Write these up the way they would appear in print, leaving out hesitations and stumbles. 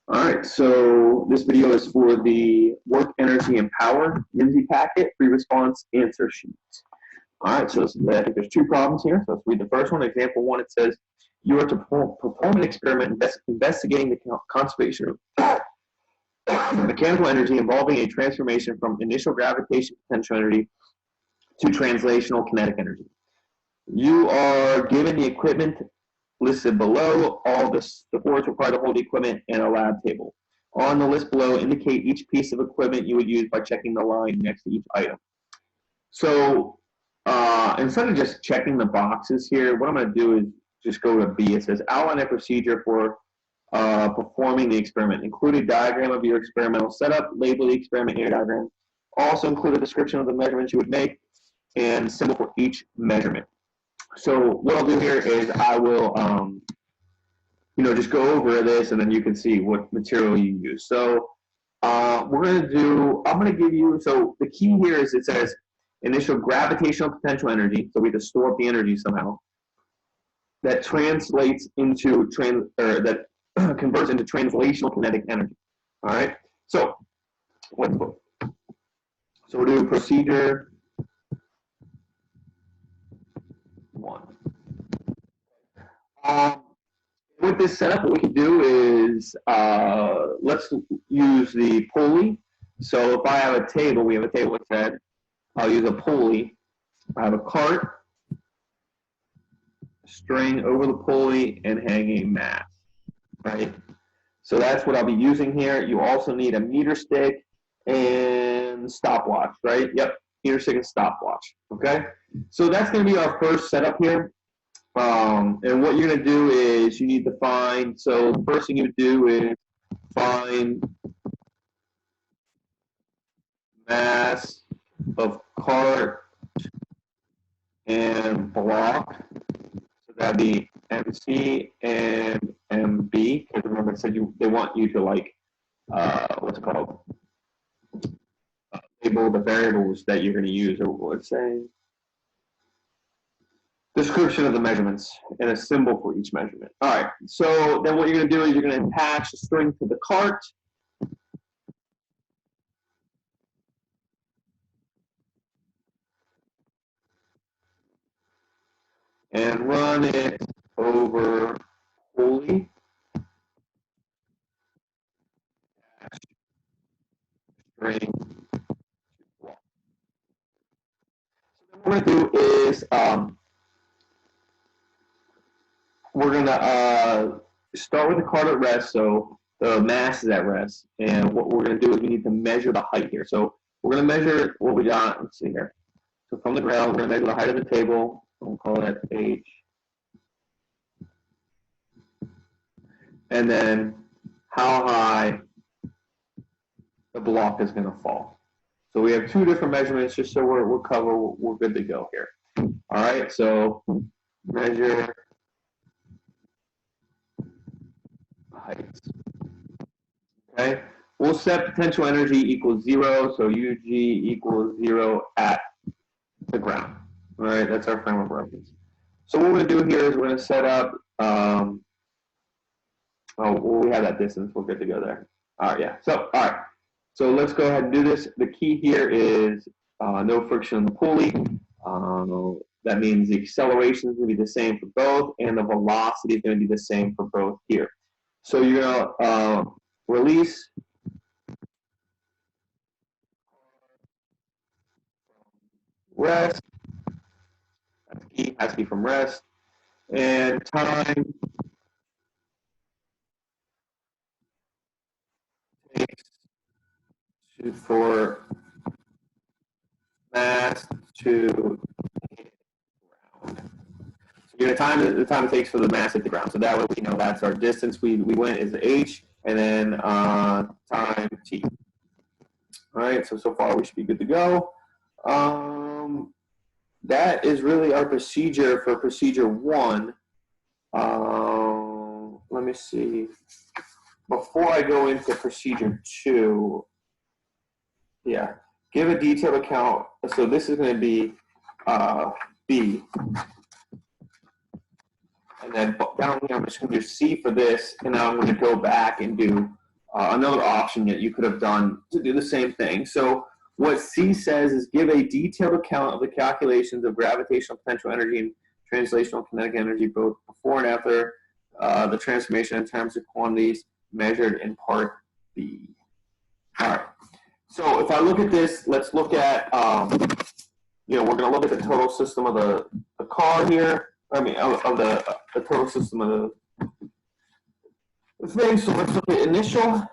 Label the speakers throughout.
Speaker 1: All right, so this video is for the Work, Energy, and Power NMSI packet pre-response answer sheet. All right, so I think there's two problems here. So let's read the first one. Example one, it says, you are to perform an experiment investigating the conservation of mechanical energy involving a transformation from initial gravitation potential energy to translational kinetic energy. You are given the equipment listed below, all the supports required to hold the equipment, and a lab table. On the list below, indicate each piece of equipment you would use by checking the line next to each item. So instead of just checking the boxes here, what I'm going to do is just go to B. It says outline a procedure for performing the experiment. Include a diagram of your experimental setup, label the experiment in your diagram. Also include a description of the measurements you would make and symbol for each measurement. So what I'll do here is I will, just go over this, and then you can see what material you use. So I'm going to give you, so the key here is it says initial gravitational potential energy, so we have to store up the energy somehow, that translates into, that converts into translational kinetic energy. All right, so let's go. So we'll do procedure one. With this setup, what we can do is let's use the pulley. So if I have a table, we have a table set. I'll use a pulley. I have a cart, string over the pulley, and hang a mast. Right. So that's what I'll be using here. You also need a meter stick and stopwatch. Right. Yep. Meter stick and stopwatch. Okay. So that's going to be our first setup here. And what you're going to do is you need to find, so the first thing you do is find mass of cart and block. So that'd be MC and MB. Because remember, I said they want you to what's it called? Label the variables that you're going to use, or let's say description of the measurements and a symbol for each measurement. All right, so then what you're going to do is you're going to attach the string to the cart. And run it over pulley. String. So what we're going to do is we're going to start with the cart at rest, so the mass is at rest. And what we're going to do is we need to measure the height here. So we're going to measure what we got. Let's see here. So from the ground, we're going to measure the height of the table. We'll call that H. And then how high the block is going to fall. So we have two different measurements just so we're covered. We're good to go here. All right, so measure heights. Okay, we'll set potential energy equals 0, so UG equals 0 at the ground. All right, that's our frame of reference. So what we're going to do here is we're going to set up, we have that distance. We're good to go there. All right, yeah. So, all right. So let's go ahead and do this. The key here is no friction in the pulley. That means the acceleration is going to be the same for both, and the velocity is going to be the same for both here. So you're going to release rest. That's key. Has to be from rest. And time takes for mass to hit ground. So you're going to the time it takes for the mass to hit the ground. So that way we know that's our distance we went is h, and then time t. All right, so far we should be good to go. That is really our procedure for procedure one. Let me see. Before I go into procedure two, yeah, give a detailed account. So this is going to be B. And then down here, I'm just going to do C for this, and now I'm going to go back and do another option that you could have done to do the same thing. So what C says is give a detailed account of the calculations of gravitational potential energy and translational kinetic energy both before and after the transformation in terms of quantities measured in part B. All right. So if I look at this, let's look at, we're going to look at the total system of the car here. I mean, of the total system of the thing. So let's look at initial.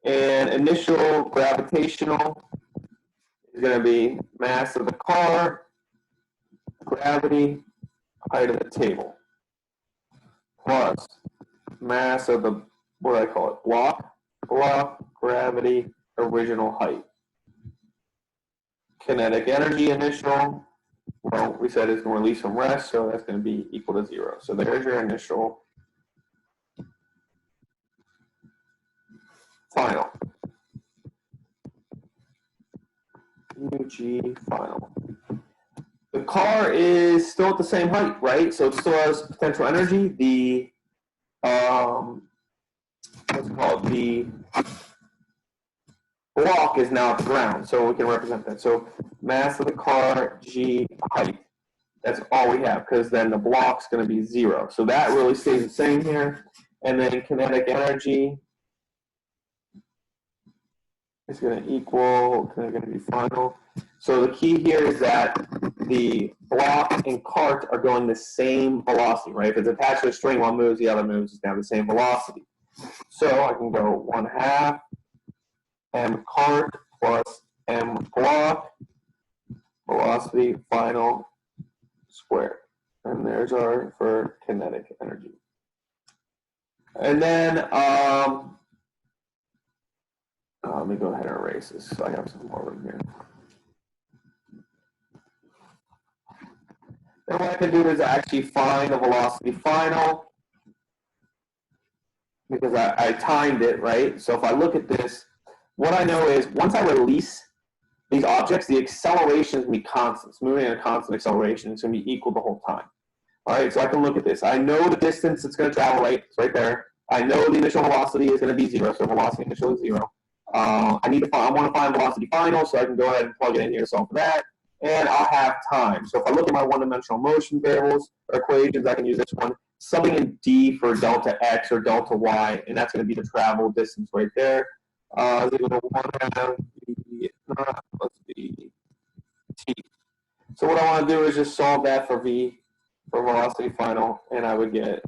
Speaker 1: And initial gravitational is going to be mass of the car, gravity, height of the table, plus mass of the, what do I call it, block, gravity, original height. Kinetic energy initial, well, we said it's going to release from rest, so that's going to be equal to 0. So there's your initial final. UG final. The car is still at the same height, right? So it still has potential energy. The what's it called? The block is now at the ground, so we can represent that. So mass of the car, G, height. That's all we have, because then the block's going to be 0. So that really stays the same here. And then kinetic energy is going to equal kinetic energy final. So the key here is that the block and cart are going the same velocity, right? If it's attached to a string, one moves, the other moves, it's now the same velocity. So I can go 1/2 m cart plus m block, velocity final squared. And there's our for kinetic energy. And then let me go ahead and erase this so I have some more room here. Then what I can do is actually find the velocity final, because I timed it, right? So if I look at this, what I know is once I release these objects, the acceleration is going to be constant. It's moving at a constant acceleration. It's going to be equal the whole time. All right, so I can look at this. I know the distance it's going to travel, right? It's right there. I know the initial velocity is going to be 0, so velocity initial is 0. I want to find velocity final, so I can go ahead and plug it in here to solve for that. And I'll have time. So if I look at my one-dimensional motion variables or equations, I can use this one. Something in D for delta X or delta Y, and that's going to be the travel distance right there. Let's see, T. So what I want to do is just solve that for V, for velocity final, and I would get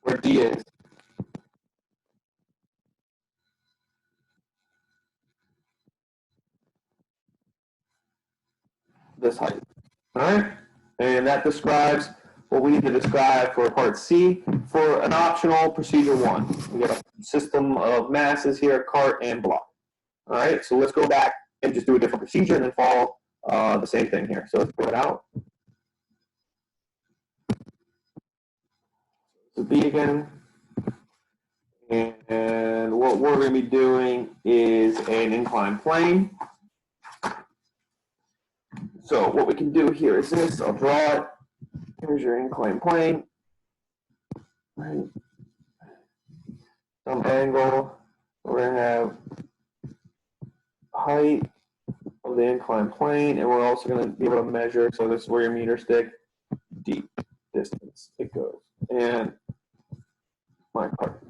Speaker 1: where D is. This height. All right? And that describes what we need to describe for part C. For an optional procedure 1, we got a system of masses here, cart and block. All right, so let's go back and just do a different procedure and then follow the same thing here. So let's put it out. So B again. And what we're going to be doing is an inclined plane. So what we can do here is this. I'll draw it. Here's your inclined plane. Right. Some angle. We're going to have height of the inclined plane, and we're also going to be able to measure. So this is where your meter stick, deep distance it goes, and my part.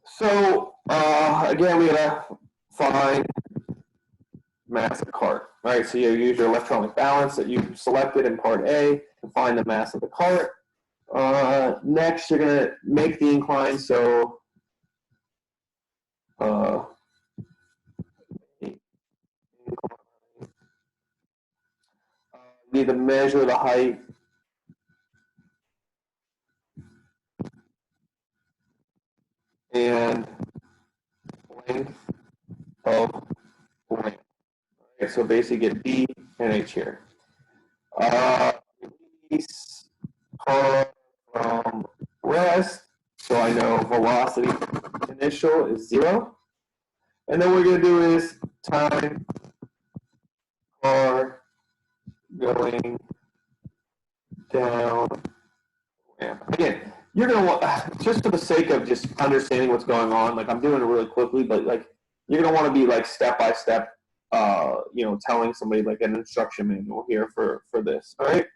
Speaker 1: So again, we gotta find mass of cart. All right, so you use your electronic balance that you selected in part A to find the mass of the cart. Next, you're gonna make the incline. So need to measure the height and length of ramp. Okay, so basically get D and H here. Release car from rest, so I know velocity initial is 0. And then what we're going to do is time car going down ramp. Again, you're going to want, just for the sake of just understanding what's going on, like I'm doing it really quickly, but like you're going to want to be like step by step, you know, telling somebody like an instruction manual here for this. All right.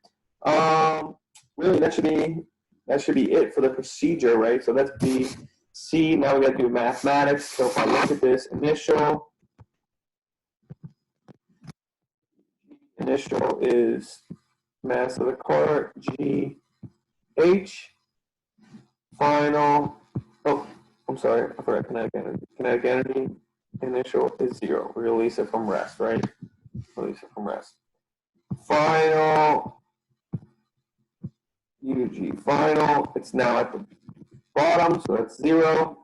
Speaker 1: Really, that should be it for the procedure, right? So that's B, C. Now we got to do mathematics. So if I look at this initial is mass of the car, G, H. Final, oh, I'm sorry, I forgot kinetic energy. Kinetic energy, initial is 0. We release it from rest, right? Release it from rest. Final, UG final, it's now at the bottom, so that's 0.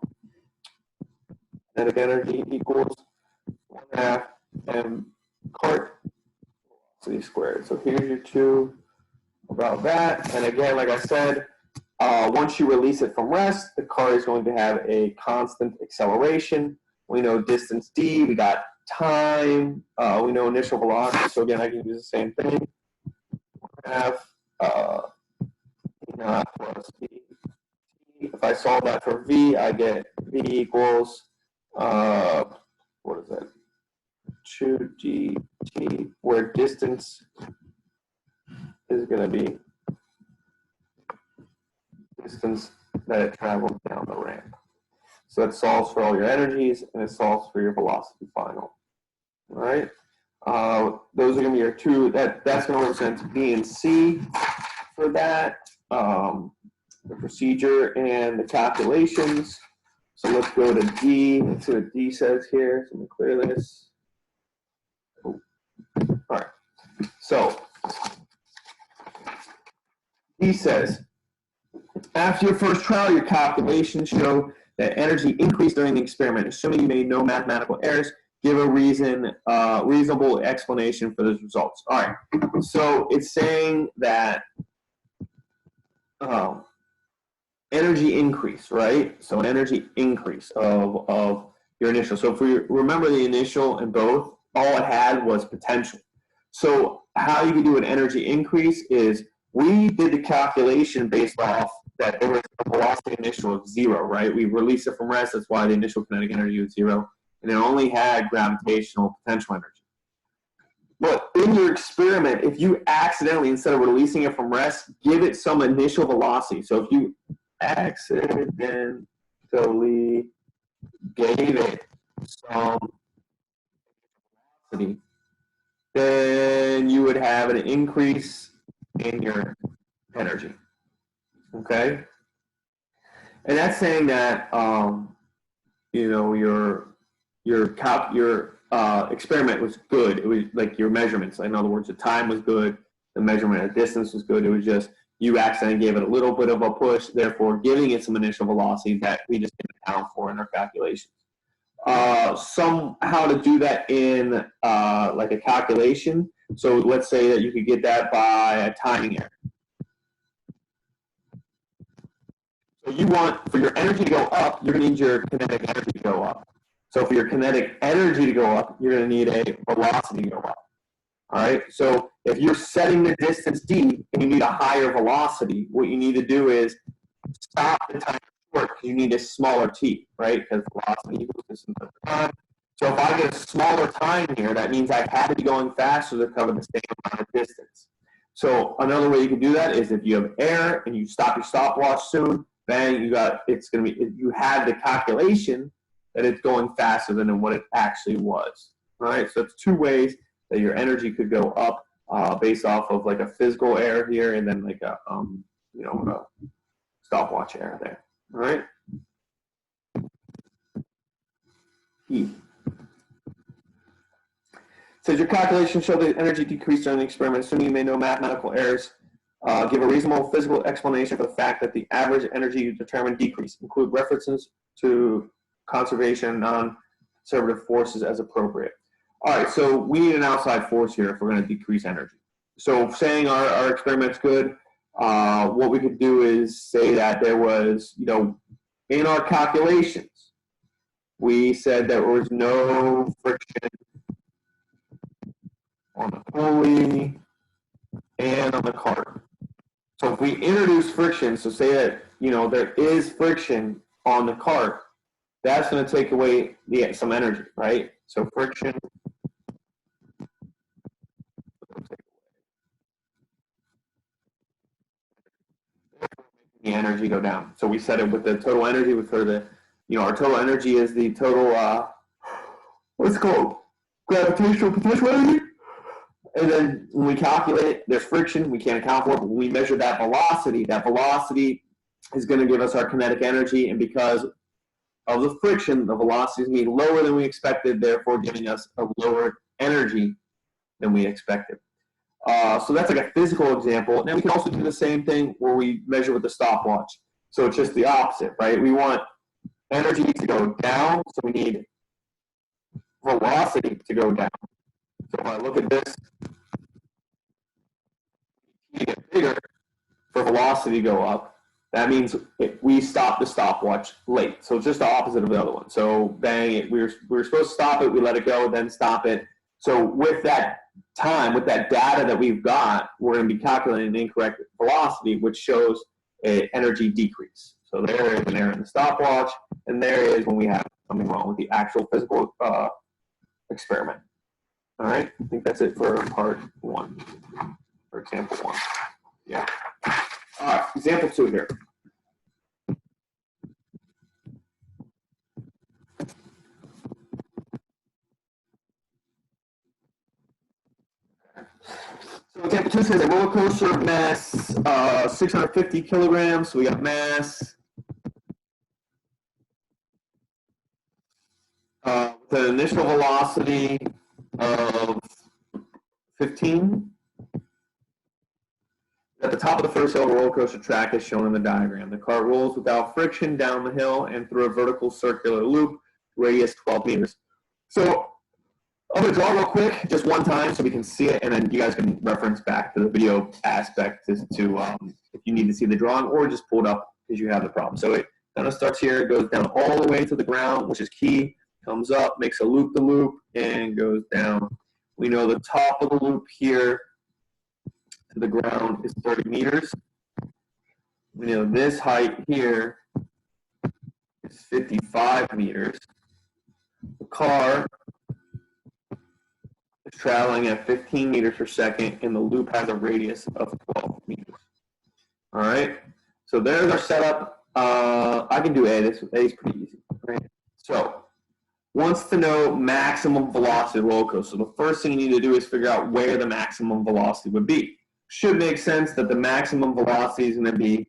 Speaker 1: Kinetic energy equals 1/2 m cart velocity squared. So here's your 2 about that. And again, like I said, once you release it from rest, the car is going to have a constant acceleration. We know distance d, we got time, we know initial velocity. So again, I can use the same thing. F naught plus v. If I solve that for v, I get v equals, what is that? 2dt, where distance is going to be distance that it traveled down the ramp. So it solves for all your energies and it solves for your velocity final. All right. Those are going to be your 2. That's going to represent B and C for that. The procedure and the calculations. So let's go to D. Let's see what D says here. So let me clear this. Oh. All right. So D says, after your first trial, your calculations show that energy increased during the experiment. Assuming you made no mathematical errors, give a reasonable explanation for those results. All right. So it's saying that energy increase, right? So an energy increase of your initial. So if we remember the initial and both, all it had was potential. So how you can do an energy increase is we did the calculation based off that there was a velocity initial of 0, right? We released it from rest. That's why the initial kinetic energy was 0. And it only had gravitational potential energy. But in your experiment, if you accidentally, instead of releasing it from rest, give it some initial velocity. So if you accidentally gave it some velocity, then you would have an increase in your energy. Okay? And that's saying that, you know, your experiment was good. It was like your measurements. In other words, the time was good, the measurement of distance was good. It was just you accidentally gave it a little bit of a push, therefore giving it some initial velocity that we just didn't account for in our calculations. How to do that in like a calculation. So let's say that you could get that by a timing error. So you want, for your energy to go up, you're going to need your kinetic energy to go up. So for your kinetic energy to go up, you're going to need a velocity to go up. All right. So if you're setting the distance d and you need a higher velocity, what you need to do is stop the time short because you need a smaller t, right? Because velocity equals distance over time. So if I get a smaller time here, that means I had to be going faster to cover the same amount of distance. So another way you can do that is if you have air and you stop your stopwatch soon, then you had the calculation that it's going faster than what it actually was. All right. So it's 2 ways that your energy could go up based off of like a physical error here and then like a a stopwatch error there. All right. E. Says your calculations show that energy decreased during the experiment, assuming you made no mathematical errors. Give a reasonable physical explanation for the fact that the average energy you determined decreased. Include references to conservation and non-conservative forces as appropriate. All right, so we need an outside force here if we're going to decrease energy. So saying our experiment's good, what we could do is say that there was, in our calculations, we said that there was no friction on the pulley and on the cart. So if we introduce friction, so say that there is friction on the cart, that's going to take away some energy, right? So friction the energy go down. So we said it with the total energy. We for the our total energy is the total what's it called, gravitational potential energy. And then when we calculate it, there's friction, we can't account for it, but when we measure that velocity is going to give us our kinetic energy, and because of the friction, the velocity is going to be lower than we expected, therefore giving us a lower energy than we expected. So that's like a physical example. And then we can also do the same thing where we measure with the stopwatch. So it's just the opposite, right? We want energy to go down, so we need velocity to go down. So if I look at this, to get bigger for velocity to go up, that means we stop the stopwatch late. So it's just the opposite of the other one. So bang, we were supposed to stop it, we let it go, then stop it. So with that time, with that data that we've got, we're going to be calculating an incorrect velocity, which shows an energy decrease. So there is an error in the stopwatch, and there is when we have something wrong with the actual physical experiment. All right, I think that's it for part one, or example one. Yeah. All right, example two here. So example two says a roller coaster mass 650 kilograms. So we got mass with an initial velocity of 15. At the top of the first hill, the roller coaster track is shown in the diagram. The cart rolls without friction down the hill and through a vertical circular loop, radius 12 meters. So I'm going to draw real quick, just one time, so we can see it, and then you guys can reference back to the video aspect to if you need to see the drawing, or just pull it up because you have the problem. So it kind of starts here, goes down all the way to the ground, which is key, comes up, makes a loop-the-loop, and goes down. We know the top of the loop here to the ground is 30 meters. We know this height here is 55 meters. The car is traveling at 15 meters per second, and the loop has a radius of 12 meters. All right, so there's our setup. I can do A. This A is pretty easy. Right? So, wants to know maximum velocity of the roller coaster. So the first thing you need to do is figure out where the maximum velocity would be. Should make sense that the maximum velocity is going to be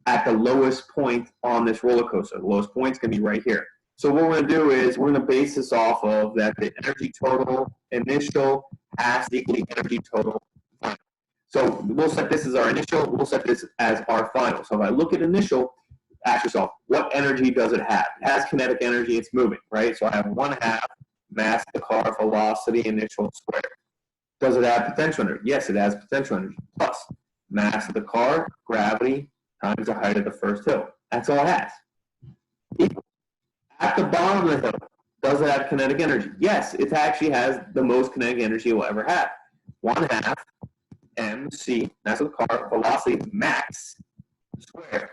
Speaker 1: at the lowest point on this roller coaster. The lowest point is going to be right here. So what we're going to do is we're going to base this off of that the energy total initial has to equal the energy total final. So we'll set this as our initial. We'll set this as our final. So if I look at initial, ask yourself, what energy does it have? It has kinetic energy. It's moving, right? So I have 1/2 mass of the car, velocity, initial squared. Does it have potential energy? Yes, it has potential energy. Plus mass of the car, gravity, times the height of the first hill. That's all it has. Equal. At the bottom of the hill, does it have kinetic energy? Yes, it actually has the most kinetic energy you'll ever have. 1/2 mc, mass of the car, velocity max squared.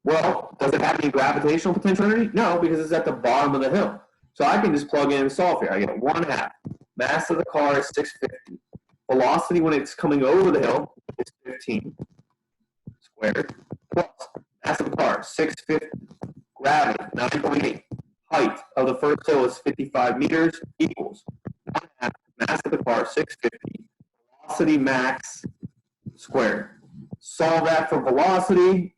Speaker 1: Well, does it have any gravitational potential energy? No, because it's at the bottom of the hill. So I can just plug in and solve here. I get 1/2. Mass of the car is 650. Velocity when it's coming over the hill is 15 squared. Plus mass of the car, 650. Gravity, 9.8. Height of the first hill is 55 meters equals 1/2 mass of the car, 650. Velocity max squared. Solve that for velocity,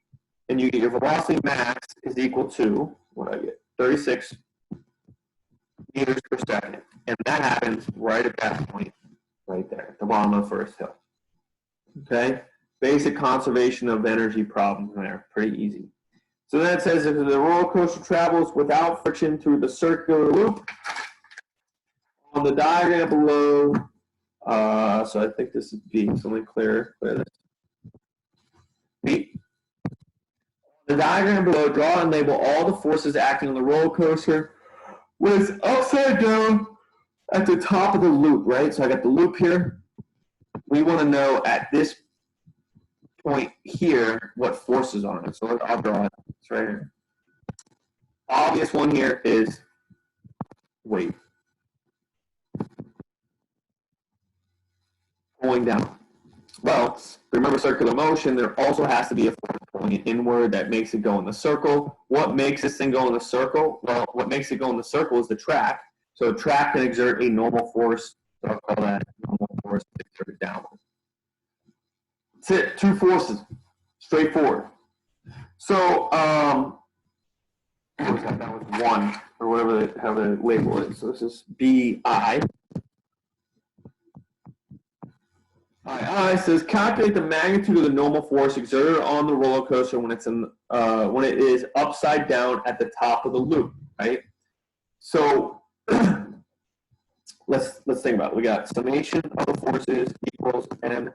Speaker 1: and you get your velocity max is equal to, what do I get? 36 meters per second. And that happens right at that point, right there, at the bottom of the first hill. Okay? Basic conservation of energy problem there. Pretty easy. So then it says if the roller coaster travels without friction through the circular loop, on the diagram below, so I think this is B, so let me clear this. B. On The diagram below, draw and label all the forces acting on the roller coaster when it's upside down at the top of the loop, right? So I got the loop here. We want to know at this point here what force is on it. So I'll draw it. It's right here. Obvious one here is weight. Pulling down. Well, remember circular motion, there also has to be a force pulling inward that makes it go in the circle. What makes this thing go in the circle? Well, what makes it go in the circle is the track. So a track can exert a normal force, so I'll call that normal force exerted downward. That's it, two forces, straightforward. So, what's that down with one, or whatever how the label is. So this is BI. I says calculate the magnitude of the normal force exerted on the roller coaster when it is upside down at the top of the loop, right? So let's think about it. We got summation of the forces equals NA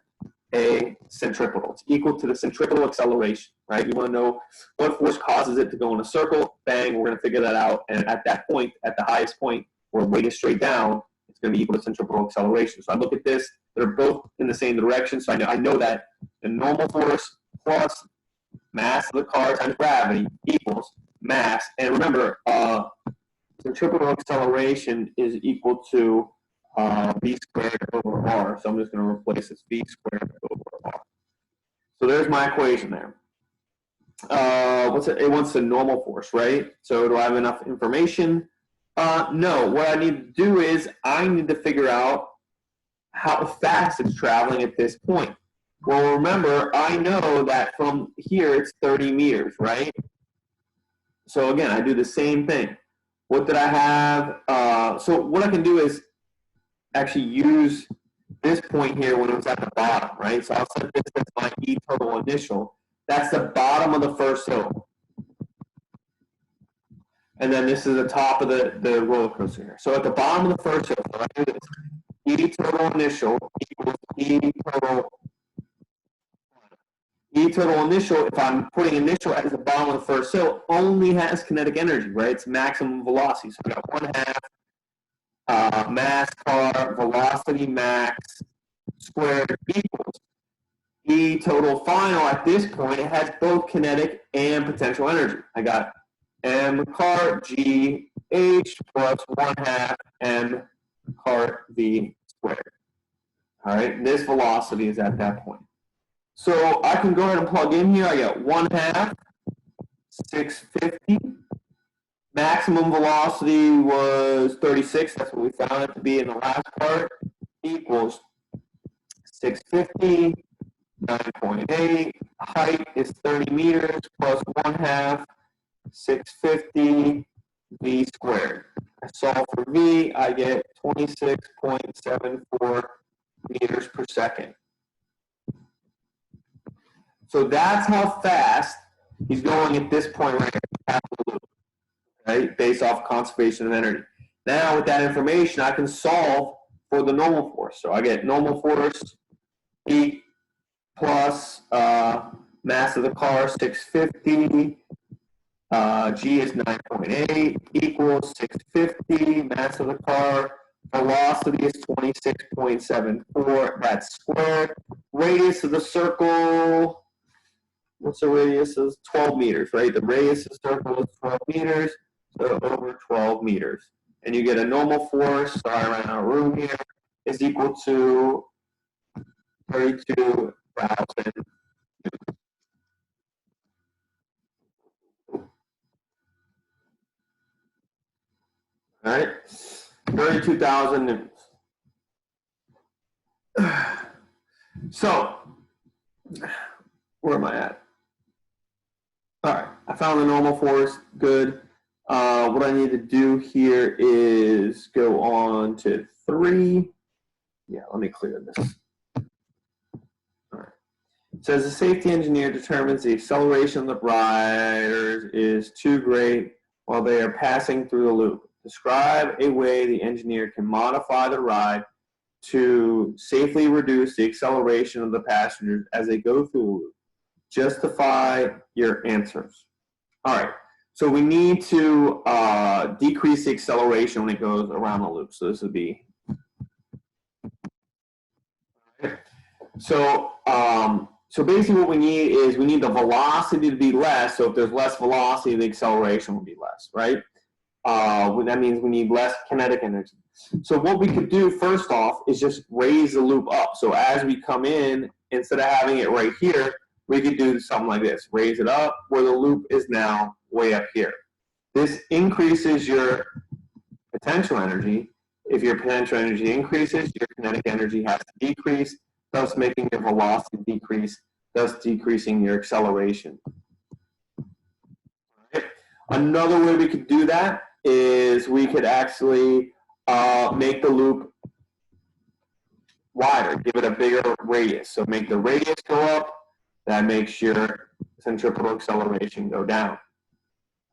Speaker 1: centripetal. It's equal to the centripetal acceleration, right? You want to know what force causes it to go in a circle. Bang, we're going to figure that out. And at that point, at the highest point, where weight is straight down, it's going to be equal to centripetal acceleration. So I look at this. They're both in the same direction, so I know that the normal force plus mass of the car times gravity equals mass. And remember, centripetal acceleration is equal to v squared over r. So I'm just going to replace this v squared over r. So there's my equation there. It wants the normal force, right? So do I have enough information? No. What I need to do is I need to figure out how fast it's traveling at this point. Well, remember, I know that from here it's 30 meters, right? So again, I do the same thing. What did I have? So what I can do is actually use this point here when it was at the bottom, right? So I'll set this as my E total initial. That's the bottom of the first hill. And then this is the top of the roller coaster here. So at the bottom of the first hill, so I do this. E total initial equals E total initial, if I'm putting initial at the bottom of the first hill, only has kinetic energy, right? It's maximum velocity. So we got 1/2 mass car velocity max squared equals E total final. At this point, it has both kinetic and potential energy. I got M car G H plus 1/2 M car V squared. All right, this velocity is at that point. So I can go ahead and plug in here. I got 1/2 650. Maximum velocity was 36. That's what we found it to be in the last part. Equals 650, 9.8. Height is 30 meters plus 1/2 650 V squared. I solve for V, I get 26.74 meters per second. So that's how fast he's going at this point right here, right? Based off conservation of energy. Now with that information, I can solve for the normal force. So I get normal force E plus mass of the car 650. G is 9.8 equals 650. Mass of the car. Velocity is 26.74. That's squared. Radius of the circle. What's the radius? Is 12 meters, right? The radius of the circle is 12 meters, so over 12 meters. And you get a normal force, sorry, I ran out of room here, is equal to 32,000 newtons. All right, 32,000 newtons. So, where am I at? All right, I found the normal force, good. What I need to do here is go on to 3. Yeah, let me clear this. All right. It says the safety engineer determines the acceleration of the riders is too great while they are passing through the loop. Describe a way the engineer can modify the ride to safely reduce the acceleration of the passengers as they go through the loop. Justify your answers. All right. So we need to decrease the acceleration when it goes around the loop. So this would be. So basically what we need is we need the velocity to be less. So if there's less velocity, the acceleration will be less, right? That means we need less kinetic energy. So what we could do first off is just raise the loop up. So as we come in, instead of having it right here, we could do something like this. Raise it up where the loop is now way up here. This increases your potential energy. If your potential energy increases, your kinetic energy has to decrease, thus making your velocity decrease, thus decreasing your acceleration. Right. Another way we could do that is we could actually make the loop wider, give it a bigger radius. So make the radius go up, that makes your centripetal acceleration go down.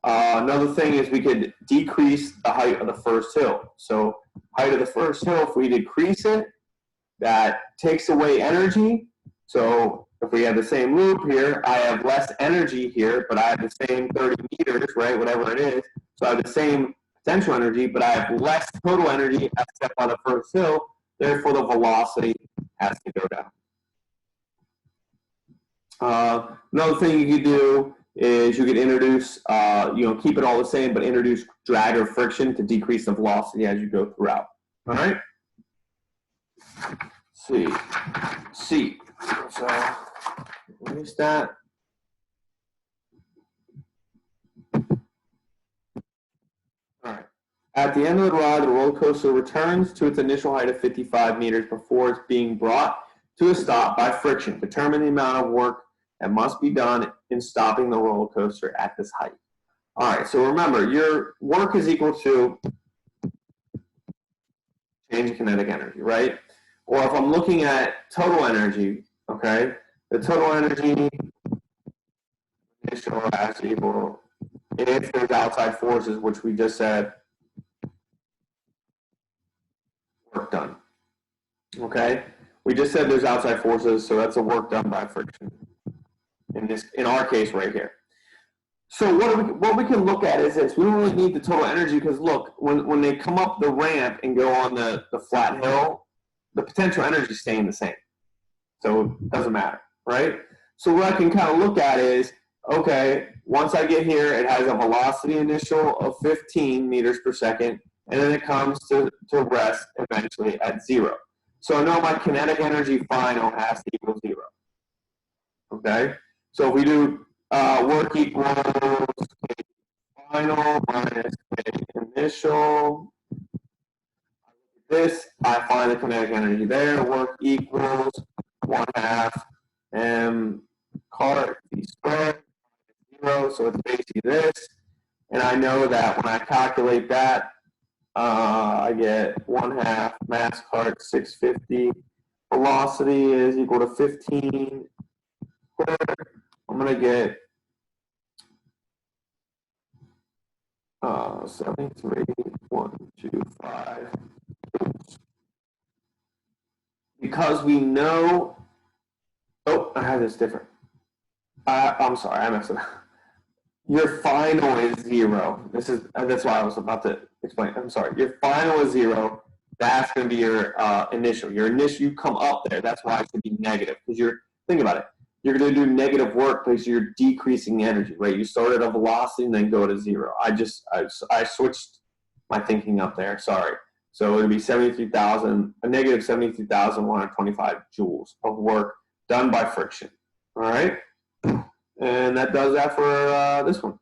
Speaker 1: Another thing is we could decrease the height of the first hill. So height of the first hill, if we decrease it, that takes away energy. So if we have the same loop here, I have less energy here, but I have the same 30 meters, right, whatever it is. So I have the same potential energy, but I have less total energy at step on the first hill. Therefore, the velocity has to go down. Another thing you could do is you could introduce, keep it all the same, but introduce drag or friction to decrease the velocity as you go throughout. All right? C. So, erase that. All right. At the end of the ride, the roller coaster returns to its initial height of 55 meters before it's being brought to a stop by friction. Determine the amount of work that must be done in stopping the roller coaster at this height. All right, so remember, your work is equal to change in kinetic energy, right? Or if I'm looking at total energy, okay, the total energy initial as equal, if there's outside forces, which we just said, work done. Okay, we just said there's outside forces, so that's a work done by friction. In our case right here. So what we can look at is this. We don't really need the total energy because look, when they come up the ramp and go on the flat hill, the potential energy is staying the same. So it doesn't matter, right? So what I can kind of look at is, okay, once I get here, it has a velocity initial of 15 meters per second, and then it comes to rest eventually at 0. So I know my kinetic energy final has to equal 0. Okay? So if we do work equals K final minus K initial, this, I find the kinetic energy there. Work equals 1/2 m cart v squared 0. So it's basically this. And I know that when I calculate that, I get 1/2 mass cart 650. Velocity is equal to 15 squared. I'm going to get 73,125. Because we know, oh, I have this different. I'm sorry, I messed it up. Your final is 0. That's why I was about to explain. I'm sorry. Your final is 0. That's going to be your initial. Your initial, you come up there. That's why it should be negative. Because think about it. You're going to do negative work because you're decreasing energy, right? You start at a velocity and then go to 0. I switched my thinking up there. Sorry. So it would be 73,000, a negative 73,125 joules of work done by friction. All right? And that does that for this one.